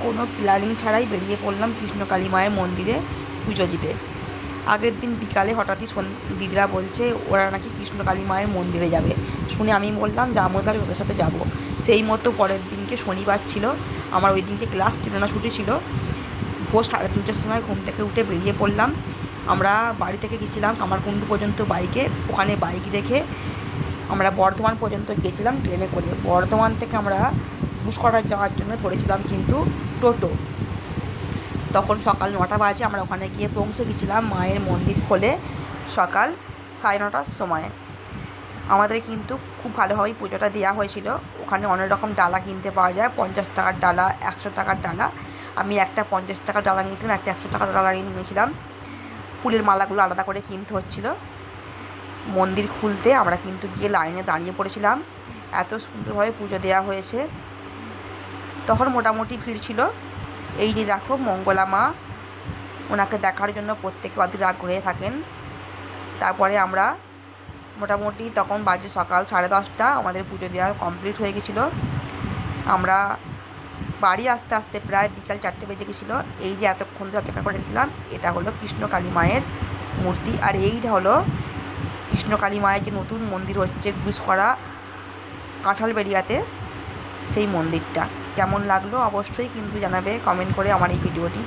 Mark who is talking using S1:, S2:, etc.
S1: কোনো প্ল্যানিং ছাড়াই বেরিয়ে পড়লাম কৃষ্ণকালী মায়ের মন্দিরে পুজো দিতে। আগের দিন বিকালে হঠাৎই দিদিরা বলছে ওরা নাকি কৃষ্ণকালী মায়ের মন্দিরে যাবে। শুনে আমি বললাম যে আমরা তাহলে ওদের সাথে যাব। সেই মতো পরের দিনকে শনিবার ছিল, আমার ওই দিনকে ক্লাস ছিল না, ছুটি ছিল। ভোর 3:30টার সময় ঘুম থেকে উঠে বেরিয়ে পড়লাম। আমরা বাড়ি থেকে গেছিলাম কামারকুণ্ডু পর্যন্ত বাইকে, ওখানে বাইক রেখে আমরা বর্ধমান পর্যন্ত গেছিলাম ট্রেনে করে। বর্ধমান থেকে আমরা ঘুষকরার যাওয়ার জন্য ধরেছিলাম কিন্তু টোটো। তখন সকাল 9টা বাজে, আমরা ওখানে গিয়ে পৌঁছে গেছিলাম মায়ের মন্দির খোলে সকাল 9:30টার সময়। আমাদের কিন্তু খুব ভালোভাবেই পুজোটা দেওয়া হয়েছিল। ওখানে অনেক রকম ডালা কিনতে পাওয়া যায়, 50 টাকার ডালা, 100 টাকার ডালা। আমি একটা 50 টাকার ডালা নিয়েছিলাম, একটা 100 টাকার ডালা নিয়েছিলাম। ফুলের মালাগুলো আলাদা করে কিনতে হচ্ছিলো। মন্দির খুলতে আমরা কিন্তু গিয়ে লাইনে দাঁড়িয়ে পড়েছিলাম। এত সুন্দরভাবে পুজো দেওয়া হয়েছে। তখন মোটামুটি ভিড় ছিল। এই যে দেখো মঙ্গলা মা, ওনাকে দেখার জন্য প্রত্যেকে অধীর আগ্রহে থাকেন। তারপরে আমরা মোটামুটি তখন বাজে সকাল 10:30, আমাদের পুজো দেওয়া কমপ্লিট হয়ে গেছিলো। আমরা বাড়ি আস্তে আস্তে প্রায় বিকাল 4টে বেজে গেছিলো। এই যে এতক্ষণ ধরে অপেক্ষা করে রেখেছিলাম, এটা হলো কৃষ্ণকালী মায়ের মূর্তি। আর এইটা হলো কৃষ্ণকালী মায়ের যে নতুন মন্দির হচ্ছে ঘুষকরা কাঁঠালবেড়িয়াতে, সেই মন্দিরটা। কেমন লাগলো অবশ্যই কিন্তু জানাবে কমেন্ট করে আমার এই ভিডিওটি।